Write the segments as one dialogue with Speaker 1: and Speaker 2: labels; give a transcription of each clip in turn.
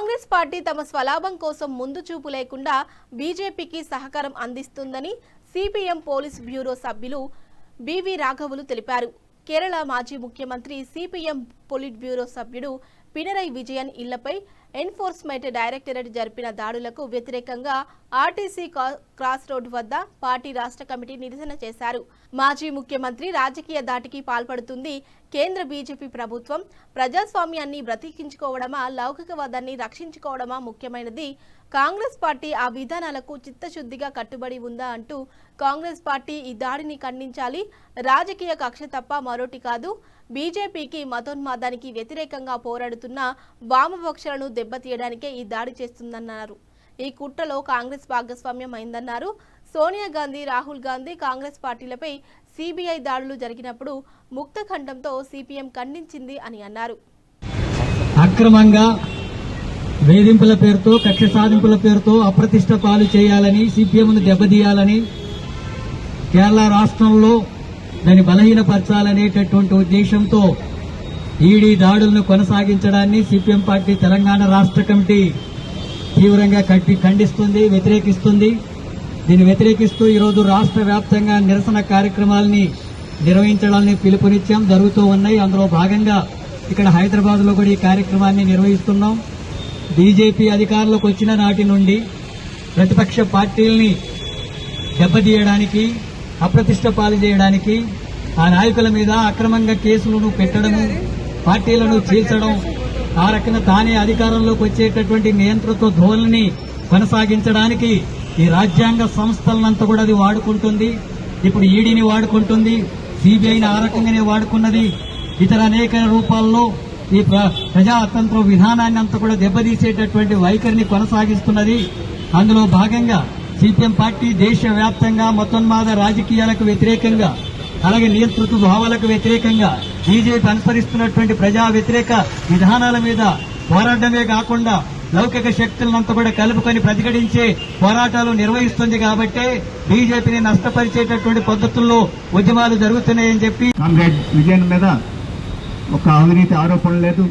Speaker 1: Congress party తమ స్వలాభం కోసం ముందు చూపు లేకుండా బీజేపీకి సహకారం అందిస్తుందని సిపిఎం పోలీస్ బ్యూరో సభ్యులు బివి రాఘవులు తెలిపారు. కేరళ మాజీ ముఖ్యమంత్రి సిపిఎం పొలిట్ బ్యూరో సభ్యుడు పినరై విజయన్ ఇళ్లపై ఎన్ఫోర్స్మెంట్ డైరెక్టరేట్ జరిపిన దాడులకు వ్యతిరేకంగా ఆర్టీసీ క్రాస్ రోడ్ వద్ద పార్టీ రాష్ట్ర కమిటీ నిరసన చేశారు. మాజీ ముఖ్యమంత్రి రాజకీయ దాటికి పాల్పడుతుంది. కేంద్ర బీజేపీ ప్రభుత్వం ప్రజాస్వామ్యాన్ని బ్రతికించుకోవడమా, లౌకికవాదాన్ని రక్షించుకోవడమా ముఖ్యమైనది. కాంగ్రెస్ పార్టీ ఆ విధానాలకు చిత్తశుద్ధిగా కట్టుబడి ఉందా అంటూ కాంగ్రెస్ పార్టీ ఈ దాడిని ఖండించాలి. రాజకీయ కక్ష తప్ప మరోటి కాదు. బీజేపీకి మతోన్మాదానికి వ్యతిరేకంగా పోరాడుతున్న వామపక్షాలను దెబ్బతీయడానికే ఈ దాడి చేస్తుందన్నారు. ఈ కుట్రలో కాంగ్రెస్ భాగస్వామ్యం అయిందన్నారు. సోనియా గాంధీ, రాహుల్ గాంధీ కాంగ్రెస్ పార్టీలపై సిబిఐ దాడులు జరిగినప్పుడు ముక్తఖండంతో సిపిఎం ఖండించింది అని అన్నారు.
Speaker 2: అక్రమంగా వేధింపుల పేరుతో, కక్ష సాధింపుల పేరుతో అప్రతిష్ట పాలు చేయాలని, సిపిఎంను దెబ్బతీయాలని, కేరళ రాష్ట్రంలో దాన్ని బలహీనపరచాలనేటటువంటి ఉద్దేశంతో ఈడీ దాడులను కొనసాగించడాన్ని సిపిఎం పార్టీ తెలంగాణ రాష్ట్ర కమిటీ తీవ్రంగా ఖండిస్తుంది, వ్యతిరేకిస్తుంది. దీన్ని వ్యతిరేకిస్తూ ఈరోజు రాష్ట్ర వ్యాప్తంగా నిరసన కార్యక్రమాలని నిర్వహించడాన్ని పిలుపునిచ్చాం, జరుగుతూ ఉన్నాయి. అందులో భాగంగా ఇక్కడ హైదరాబాద్ లో కూడా ఈ కార్యక్రమాన్ని నిర్వహిస్తున్నాం. బీజేపీ అధికారంలోకి వచ్చిన నాటి నుండి ప్రతిపక్ష పార్టీల్ని దెబ్బతీయడానికి, అప్రతిష్ట పాలు చేయడానికి, ఆ నాయకుల మీద అక్రమంగా కేసులను పెట్టడము, పార్టీలను చీల్చడం, ఆ రకంగా తానే అధికారంలోకి వచ్చేటటువంటి నియంతృత్వ ధోరణిని కొనసాగించడానికి ఈ రాజ్యాంగ సంస్థలనంతా కూడా అది వాడుకుంటుంది. ఇప్పుడు ఈడీని వాడుకుంటుంది, సిబిఐని ఆ రకంగానే వాడుకున్నది. ఇతర అనేక రూపాల్లో ఈ ప్రజాతంత్ర విధానాన్ని అంతా కూడా దెబ్బతీసేటటువంటి వైఖరిని కొనసాగిస్తున్నది. అందులో భాగంగా సిపిఎం పార్టీ దేశవ్యాప్తంగా మతోన్మాద రాజకీయాలకు వ్యతిరేకంగా, అలాగే నియంతృత్వ భావాలకు వ్యతిరేకంగా బీజేపీ అనుసరిస్తున్నటువంటి ప్రజా వ్యతిరేక విధానాల మీద పోరాటమే కాకుండా లౌకిక శక్తులంతా కూడా కలుపుకొని ప్రతిఘటించే పోరాటాలు నిర్వహిస్తుంది. కాబట్టి బీజేపీని నష్టపరిచేటటువంటి పద్ధతుల్లో ఉద్యమాలు జరుగుతున్నాయని చెప్పి
Speaker 3: కామ్రేడ్ విజయన్ మీద ఒక అవినీతి ఆరోపణ లేదు,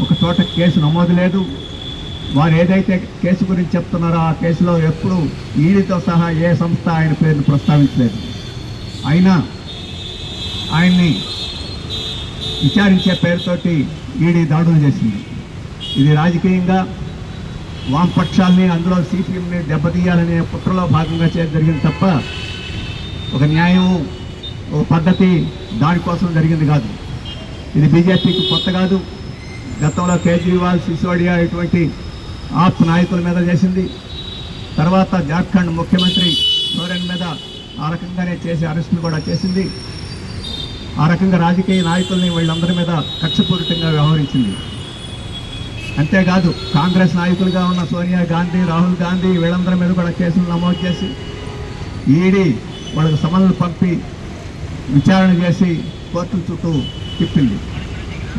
Speaker 3: ఒక చోట కేసు నమోదు లేదు. వారు ఏదైతే కేసు గురించి చెప్తున్నారో ఆ కేసులో ఎప్పుడు ఈడీతో సహా ఏ సంస్థ ఆయన పేరును ప్రస్తావించలేదు. అయినా ఆయన్ని విచారించే పేరుతోటి ఈడీ దాడులు చేసింది. ఇది రాజకీయంగా వామపక్షాలని, అందులో సిపిఎంని దెబ్బతీయాలనే కుట్రలో భాగంగా జరిగింది తప్ప ఒక న్యాయం, ఒక పద్ధతి దానికోసం జరిగింది కాదు. ఇది బీజేపీకి కొత్త కాదు. గతంలో కేజ్రీవాల్, సిసోడియా ఇటువంటి ఆప్ నాయకుల మీద చేసింది. తర్వాత జార్ఖండ్ ముఖ్యమంత్రి సోరెన్ మీద ఆ రకంగానే చేసి అరెస్టులు కూడా చేసింది. ఆ రకంగా రాజకీయ నాయకుల్ని వీళ్ళందరి మీద కక్షపూరితంగా వ్యవహరించింది. అంతేకాదు కాంగ్రెస్ నాయకులుగా ఉన్న సోనియా గాంధీ, రాహుల్ గాంధీ వీళ్ళందరి మీద కూడా కేసులు నమోదు చేసి ఈడీ వాళ్ళకు సమన్లు పంపి విచారణ చేసి కోర్టుల చుట్టూ తిప్పింది.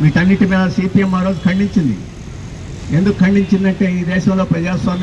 Speaker 3: వీటన్నిటి మీద సిపిఎం ఆ రోజు ఖండించింది. ఎందుకు ఖండించిందంటే ఈ దేశంలో ప్రజాస్వామ్యం